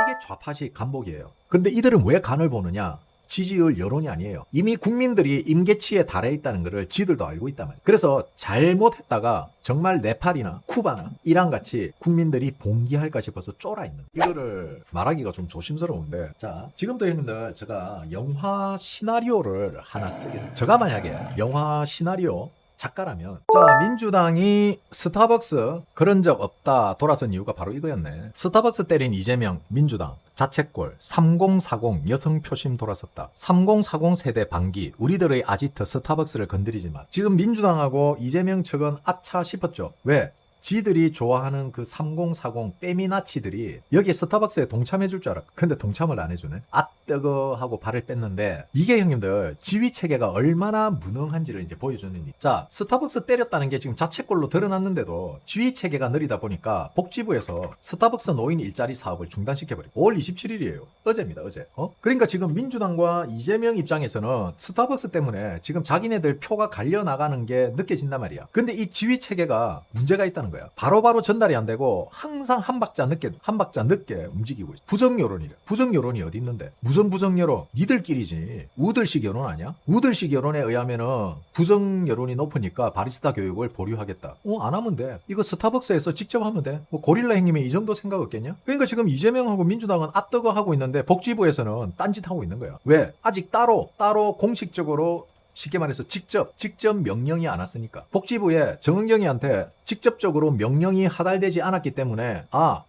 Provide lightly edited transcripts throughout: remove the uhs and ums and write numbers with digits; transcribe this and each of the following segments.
이게 좌파식 간복이에요. 근데 이들은 왜 간을 보느냐? 지지율 여론이 아니에요. 이미 국민들이 임계치에 달해 있다는 것을 지들도 알고 있단 말이에요. 그래서 잘못했다가 정말 네팔이나 쿠바나 이란 같이 국민들이 봉기할까 싶어서 쫄아 있는 이거를 말하기가 좀 조심스러운데, 자 지금도 형님들 제가 영화 시나리오를 하나 쓰겠습니다. 제가 만약에 영화 시나리오 작가라면, 자 민주당이 스타벅스 그런 적 없다 돌아선 이유가 바로 이거였네. 스타벅스 때린 이재명 민주당 자책골 3040 여성 표심 돌아섰다. 3040 세대 반기 우리들의 아지트 스타벅스를 건드리지 마. 지금 민주당하고 이재명 측은 아차 싶었죠. 왜? 지들이 좋아하는 그 3040 빼미나치들이 여기에 스타벅스에 동참해줄 줄 알았고, 근데 동참을 안 해주네. 아 뜨거 하고 발을 뺐는데, 이게 형님들 지휘체계가 얼마나 무능한지를 이제 보여주는 일. 자 스타벅스 때렸다는 게 지금 자책골로 드러났는데도 지휘체계가 느리다 보니까 복지부에서 스타벅스 노인 일자리 사업을 중단시켜버리고, 5월 27일이에요 어제입니다. 어제. 그러니까 지금 민주당과 이재명 입장에서는 스타벅스 때문에 지금 자기네들 표가 갈려나가는 게 느껴진단 말이야. 근데 이 지휘체계가 문제가 있다는 거야. 바로바로 전달이 안 되고 항상 한 박자 늦게 움직이고 있어. 부정여론이래. 부정여론이 어디 있는데? 무슨 부정여론? 니들끼리지. 우들식 여론 아니야? 우들식 여론에 의하면은 부정여론이 높으니까 바리스타 교육을 보류하겠다. 안 하면 돼. 이거 스타벅스에서 직접 하면 돼. 뭐 고릴라 형님이 이 정도 생각 없겠냐? 그러니까 지금 이재명하고 민주당은 아뜨거 하고 있는데 복지부에서는 딴짓하고 있는 거야. 왜? 아직 따로 공식적으로, 쉽게 말해서 직접 명령이 안 왔으니까. 복지부에 정은경이한테 직접적으로 명령이 하달되지 않았기 때문에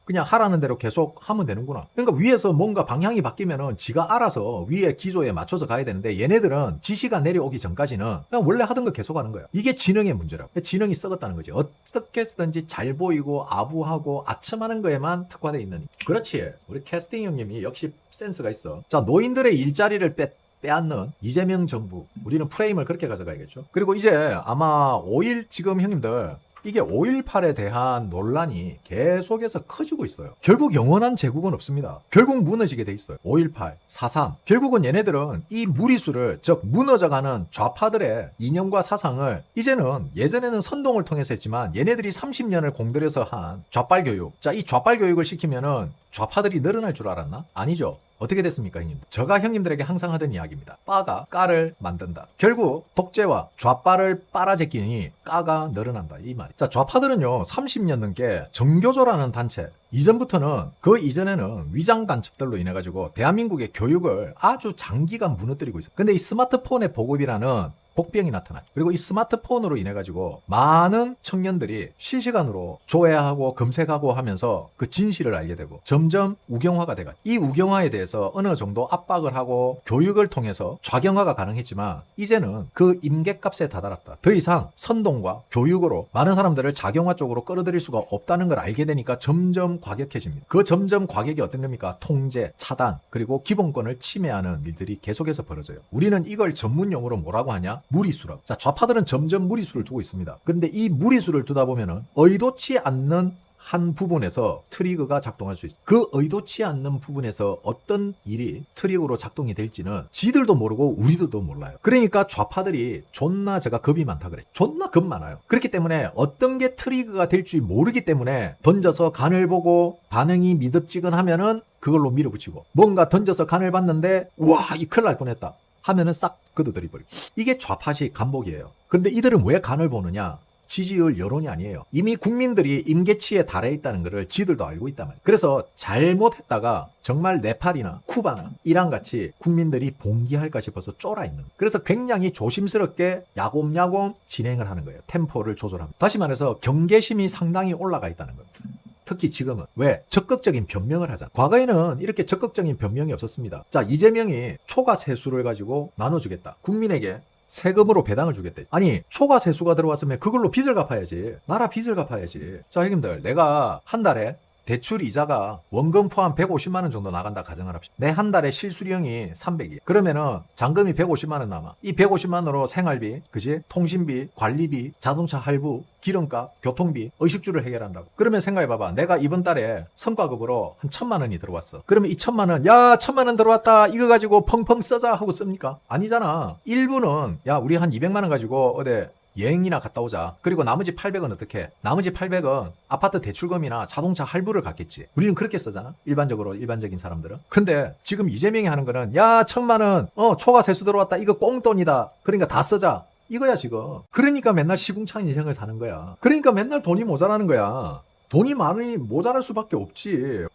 그냥 하라는 대로 계속 하면 되는구나. 그러니까 위에서 뭔가 방향이 바뀌면은 지가 알아서 위에 기조에 맞춰서 가야 되는데, 얘네들은 지시가 내려오기 전까지는 그냥 원래 하던 거 계속 하는 거야. 이게 지능의 문제라고. 지능이 썩었다는 거지. 어떻게 쓰든지 잘 보이고 아부하고 아첨하는 거에만 특화되어 있는. 그렇지. 우리 캐스팅 형님이 역시 센스가 있어. 자 노인들의 일자리를 빼앗는 이재명 정부, 우리는 프레임을 그렇게 가져가야겠죠. 그리고 이제 아마 5일, 지금 형님들 이게 5.18에 대한 논란이 계속해서 커지고 있어요. 결국 영원한 제국은 없습니다. 결국 무너지게 돼 있어요. 5.18, 4.3. 결국은 얘네들은 이 무리수를, 즉 무너져가는 좌파들의 이념과 사상을 이제는, 예전에는 선동을 통해서 했지만 얘네들이 30년을 공들여서 한 좌빨 교육. 자, 이 좌빨 교육을 시키면은 좌파들이 늘어날 줄 알았나? 아니죠. 어떻게 됐습니까, 형님? 제가 형님들에게 항상 하던 이야기입니다. 빠가 까를 만든다. 결국 독재와 좌빠를 빨아제끼니 까가 늘어난다, 이 말이. 자, 좌파들은요 30년 넘게 정교조라는 단체, 이전부터는, 그 이전에는 위장 간첩들로 인해 가지고 대한민국의 교육을 아주 장기간 무너뜨리고 있어요. 근데 이 스마트폰의 보급이라는 복병이 나타났죠. 그리고 이 스마트폰으로 인해 가지고 많은 청년들이 실시간으로 조회하고 검색하고 하면서 그 진실을 알게 되고 점점 우경화가 돼가. 이 우경화에 대해서 어느 정도 압박을 하고 교육을 통해서 좌경화가 가능했지만, 이제는 그 임계값에 다다랐다. 더 이상 선동과 교육으로 많은 사람들을 좌경화 쪽으로 끌어들일 수가 없다는 걸 알게 되니까 점점 과격해집니다. 그 점점 과격이 어떤 겁니까? 통제, 차단, 그리고 기본권을 침해하는 일들이 계속해서 벌어져요. 우리는 이걸 전문 용어로 뭐라고 하냐? 무리수라고. 자, 좌파들은 점점 무리수를 두고 있습니다. 그런데 이 무리수를 두다 보면은 의도치 않는 한 부분에서 트리거가 작동할 수 있어. 그 의도치 않는 부분에서 어떤 일이 트리거로 작동이 될지는 지들도 모르고 우리들도 몰라요. 그러니까 좌파들이 존나, 제가 겁이 많다 그래. 존나 겁 많아요. 그렇기 때문에 어떤 게 트리거가 될지 모르기 때문에 던져서 간을 보고 반응이 미득지근하면은 그걸로 밀어붙이고, 뭔가 던져서 간을 봤는데 와, 이 큰일 날 뻔했다 하면은 싹 걷어들이버리고. 이게 좌파식 간복이에요. 근데 이들은 왜 간을 보느냐? 지지율 여론이 아니에요. 이미 국민들이 임계치에 달해 있다는 것을 지들도 알고 있단 말이에요. 그래서 잘못했다가 정말 네팔이나 쿠바나 이란 같이 국민들이 봉기할까 싶어서 쫄아 있는. 그래서 굉장히 조심스럽게 야곱야곱 진행을 하는 거예요. 템포를 조절합니다. 다시 말해서 경계심이 상당히 올라가 있다는 겁니다. 특히 지금은. 왜? 적극적인 변명을 하잖아. 과거에는 이렇게 적극적인 변명이 없었습니다. 자, 이재명이 초과 세수를 가지고 나눠주겠다. 국민에게 세금으로 배당을 주겠대. 아니, 초과 세수가 들어왔으면 그걸로 빚을 갚아야지. 나라 빚을 갚아야지. 자, 형님들, 내가 한 달에 대출 이자가 원금 포함 150만 원 정도 나간다 가정을 합시다. 내 한 달에 실수령이 300이. 그러면은 잔금이 150만 원 남아. 이 150만 원으로 생활비, 그지? 통신비, 관리비, 자동차 할부, 기름값, 교통비, 의식주를 해결한다고. 그러면 생각해봐봐. 내가 이번 달에 성과급으로 한 1,000만 원이 들어왔어. 그러면 이 1,000만 원, 야 1,000만 원 들어왔다, 이거 가지고 펑펑 써자 하고 씁니까? 아니잖아. 일부는 야 우리 한 200만 원 가지고 어디 여행이나 갔다 오자. 그리고 나머지 800은 어떻게? 나머지 800은 아파트 대출금이나 자동차 할부를 갚겠지. 우리는 그렇게 쓰잖아. 일반적인 사람들은. 근데 지금 이재명이 하는 거는 야 1000만 원 초과 세수 들어왔다. 이거 꽁돈이다. 그러니까 다 쓰자. 이거야 지금. 그러니까 맨날 시궁창 인생을 사는 거야. 그러니까 맨날 돈이 모자라는 거야. 돈이 많으니 모자랄 수밖에 없지.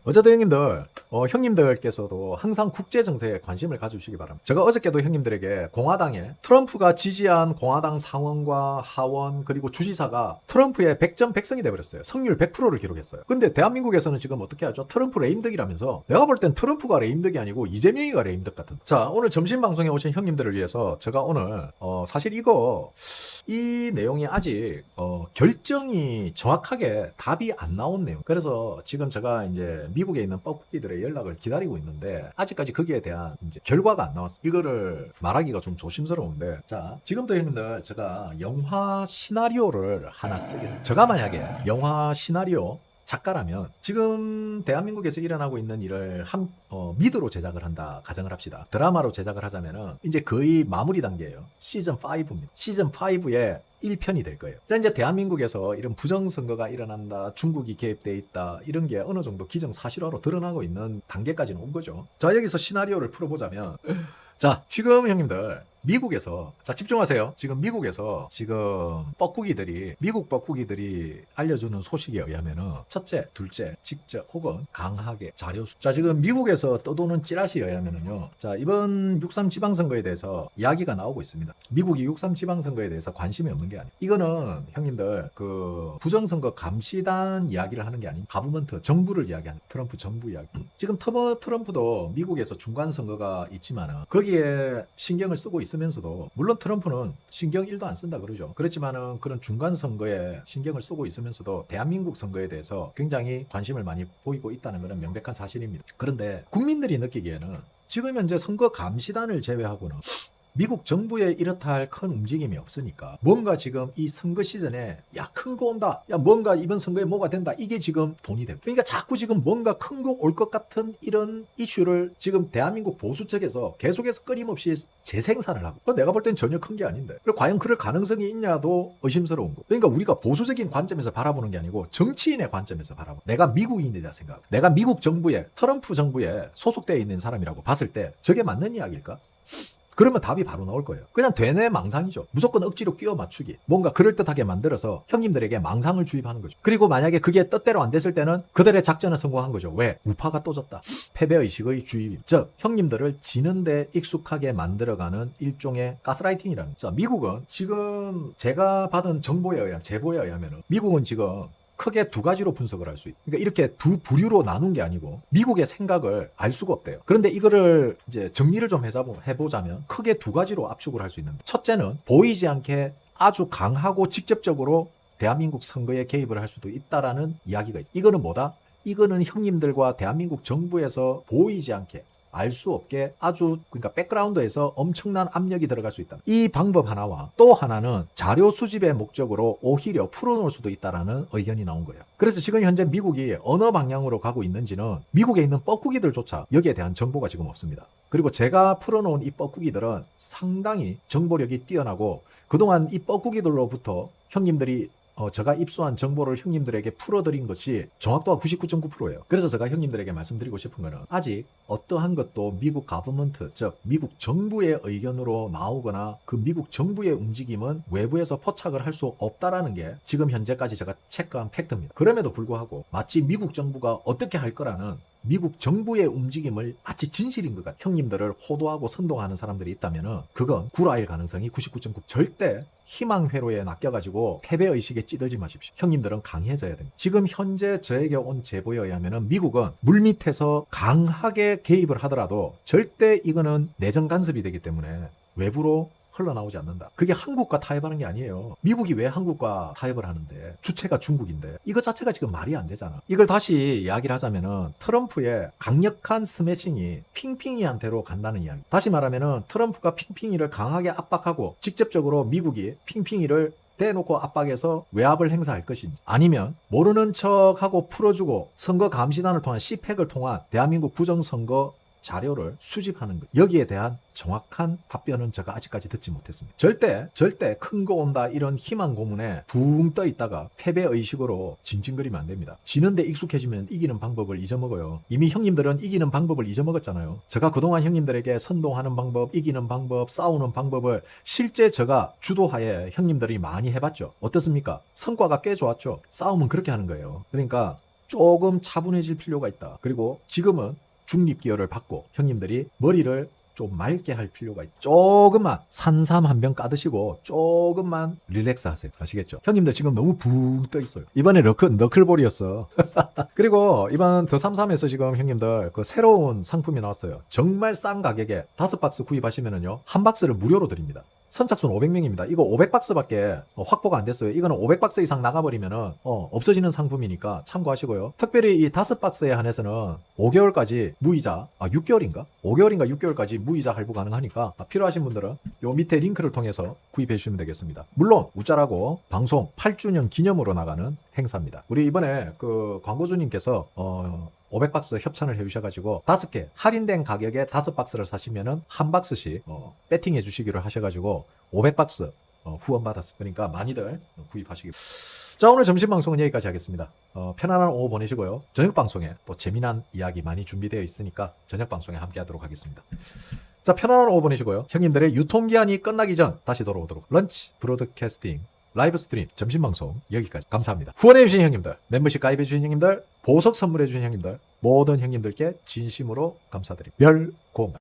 어제도 형님들, 형님들께서도 항상 국제정세에 관심을 가져주시기 바랍니다. 제가 어저께도 형님들에게 공화당에 트럼프가 지지한 공화당 상원과 하원 그리고 주지사가 트럼프의 100점 100승이 돼버렸어요. 승률 100%를 기록했어요. 근데 대한민국에서는 지금 어떻게 하죠? 트럼프 레임덕이라면서. 내가 볼 땐 트럼프가 레임덕이 아니고 이재명이가 레임덕 같은. 자, 오늘 점심 방송에 오신 형님들을 위해서 제가 오늘 사실 이 내용이 아직 결정이 정확하게 답이 안 나온 내용. 그래서 지금 제가 이제 미국에 있는 뻐꾸기들의 연락을 기다리고 있는데 아직까지 거기에 대한 이제 결과가 안 나왔어요. 이거를 말하기가 좀 조심스러운데, 자, 지금도 형님들 제가 영화 시나리오를 하나 쓰겠습니다. 제가 만약에 영화 시나리오 작가라면 지금 대한민국에서 일어나고 있는 일을 미드로 제작을 한다 가정을 합시다. 드라마로 제작을 하자면은 이제 거의 마무리 단계예요. 시즌 5입니다. 시즌 5의 1편이 될 거예요. 자, 이제 대한민국에서 이런 부정선거가 일어난다, 중국이 개입돼 있다, 이런 게 어느 정도 기정사실화로 드러나고 있는 단계까지는 온 거죠. 자, 여기서 시나리오를 풀어보자면 자, 지금 형님들 미국에서, 자, 집중하세요. 지금 미국에서 미국 뻐꾸기들이 알려주는 소식에 의하면은 첫째, 둘째, 직접 혹은 강하게 자료수. 자, 지금 미국에서 떠도는 찌라시에 의하면은요. 자, 이번 6.3 지방선거에 대해서 이야기가 나오고 있습니다. 미국이 6.3 지방선거에 대해서 관심이 없는 게 아니에요. 이거는 형님들 부정선거 감시단 이야기를 하는 게 아니고 가버먼트, 정부를 이야기하는 트럼프 정부 이야기. 지금 트럼프도 미국에서 중간선거가 있지만은 거기에 신경을 쓰고 있으면서도, 물론 트럼프는 신경 1도 안 쓴다 그러죠. 그렇지만은 그런 중간 선거에 신경을 쓰고 있으면서도 대한민국 선거에 대해서 굉장히 관심을 많이 보이고 있다는 것은 명백한 사실입니다. 그런데 국민들이 느끼기에는 지금 현재 선거 감시단을 제외하고는 미국 정부에 이렇다 할 큰 움직임이 없으니까 뭔가 지금 이 선거 시즌에 야, 큰 거 온다, 야, 뭔가 이번 선거에 뭐가 된다, 이게 지금 돈이 되고, 그러니까 자꾸 지금 뭔가 큰 거 올 것 같은 이런 이슈를 지금 대한민국 보수 측에서 계속해서 끊임없이 재생산을 하고, 내가 볼 땐 전혀 큰 게 아닌데, 그리고 과연 그럴 가능성이 있냐도 의심스러운 거. 그러니까 우리가 보수적인 관점에서 바라보는 게 아니고 정치인의 관점에서 바라보. 내가 미국인이다 생각, 내가 미국 정부에, 트럼프 정부에 소속되어 있는 사람이라고 봤을 때 저게 맞는 이야기일까? 그러면 답이 바로 나올 거예요. 그냥 되뇌 망상이죠. 무조건 억지로 끼워 맞추기. 뭔가 그럴듯하게 만들어서 형님들에게 망상을 주입하는 거죠. 그리고 만약에 그게 뜻대로 안 됐을 때는 그들의 작전은 성공한 거죠. 왜? 우파가 또 졌다. 패배의식의 주입. 즉 형님들을 지는데 익숙하게 만들어가는 일종의 가스라이팅이라는 거죠. 미국은 지금 제가 받은 제보에 의하면 미국은 지금 크게 두 가지로 분석을 할 수 있다. 그러니까 이렇게 두 부류로 나눈 게 아니고 미국의 생각을 알 수가 없대요. 그런데 이거를 이제 정리를 좀 해보자면 크게 두 가지로 압축을 할 수 있는데, 첫째는 보이지 않게 아주 강하고 직접적으로 대한민국 선거에 개입을 할 수도 있다라는 이야기가 있어요. 이거는 뭐다? 이거는 형님들과 대한민국 정부에서 보이지 않게, 알 수 없게 아주, 그러니까 백그라운드에서 엄청난 압력이 들어갈 수 있다. 이 방법 하나와 또 하나는 자료 수집의 목적으로 오히려 풀어놓을 수도 있다라는 의견이 나온 거예요. 그래서 지금 현재 미국이 어느 방향으로 가고 있는지는 미국에 있는 뻐꾸기들조차 여기에 대한 정보가 지금 없습니다. 그리고 제가 풀어놓은 이 뻐꾸기들은 상당히 정보력이 뛰어나고 그동안 이 뻐꾸기들로부터 형님들이 제가 입수한 정보를 형님들에게 풀어드린 것이 정확도가 99.9%예요. 그래서 제가 형님들에게 말씀드리고 싶은 거는 아직 어떠한 것도 미국 가버먼트, 즉 미국 정부의 의견으로 나오거나 그 미국 정부의 움직임은 외부에서 포착을 할 수 없다라는 게 지금 현재까지 제가 체크한 팩트입니다. 그럼에도 불구하고 마치 미국 정부가 어떻게 할 거라는 미국 정부의 움직임을 마치 진실인 것 같아요. 형님들을 호도하고 선동하는 사람들이 있다면 그건 구라일 가능성이 99.9%. 절대 희망 회로에 낚여가지고 패배의식에 찌들지 마십시오. 형님들은 강해져야 됩니다. 지금 현재 저에게 온 제보에 의하면 미국은 물밑에서 강하게 개입을 하더라도 절대 이거는 내정 간섭이 되기 때문에 외부로 흘러나오지 않는다. 그게 한국과 타협하는 게 아니에요. 미국이 왜 한국과 타협을 하는데, 주체가 중국인데, 이거 자체가 지금 말이 안 되잖아. 이걸 다시 이야기를 하자면은 트럼프의 강력한 스매싱이 핑핑이한테로 간다는 이야기. 다시 말하면은 트럼프가 핑핑이를 강하게 압박하고 직접적으로 미국이 핑핑이를 대놓고 압박해서 외압을 행사할 것인지, 아니면 모르는 척하고 풀어주고 선거 감시단을 통한 CPEC을 통한 대한민국 부정선거 자료를 수집하는 것. 여기에 대한 정확한 답변은 제가 아직까지 듣지 못했습니다. 절대 큰 거 온다 이런 희망 고문에 붕 떠 있다가 패배의식으로 징징거리면 안 됩니다. 지는데 익숙해지면 이기는 방법을 잊어먹어요. 이미 형님들은 이기는 방법을 잊어먹었잖아요. 제가 그동안 형님들에게 선동하는 방법, 이기는 방법, 싸우는 방법을 실제 제가 주도하에 형님들이 많이 해봤죠. 어떻습니까? 성과가 꽤 좋았죠. 싸움은 그렇게 하는 거예요. 그러니까 조금 차분해질 필요가 있다. 그리고 지금은 중립기어를 받고 형님들이 머리를 좀 맑게 할 필요가 있다. 조금만 산삼 한 병 까드시고 조금만 릴렉스 하세요. 아시겠죠? 형님들 지금 너무 붕 떠 있어요. 이번에 너클볼이었어. 그리고 이번 더 삼삼에서 지금 형님들 그 새로운 상품이 나왔어요. 정말 싼 가격에 5박스 구입하시면은요 한 박스를 무료로 드립니다. 선착순 500명입니다. 이거 500박스밖에 확보가 안 됐어요. 이거는 500박스 이상 나가버리면은 없어지는 상품이니까 참고하시고요. 특별히 이 5박스에 한해서는 5개월까지 무이자, 6개월인가? 5개월인가 6개월까지 무이자 할부 가능하니까 필요하신 분들은 요 밑에 링크를 통해서 구입해 주시면 되겠습니다. 물론 우짜라고 방송 8주년 기념으로 나가는 행사입니다. 우리 이번에 그 광고주님께서 500박스 협찬을 해주셔가지고 5개 할인된 가격에 5박스를 사시면은 한 박스씩 배팅해 주시기로 하셔가지고 500박스 후원 받았어요. 그러니까 많이들 구입하시기. 자, 오늘 점심 방송은 여기까지 하겠습니다. 편안한 오후 보내시고요. 저녁 방송에 또 재미난 이야기 많이 준비되어 있으니까 저녁 방송에 함께 하도록 하겠습니다. 자, 편안한 오후 보내시고요. 형님들의 유통기한이 끝나기 전 다시 돌아오도록 런치 브로드캐스팅 라이브 스트림 점심 방송 여기까지 감사합니다. 후원해주신 형님들, 멤버십 가입해주신 형님들, 보석 선물해주신 형님들, 모든 형님들께 진심으로 감사드립니다. 별공.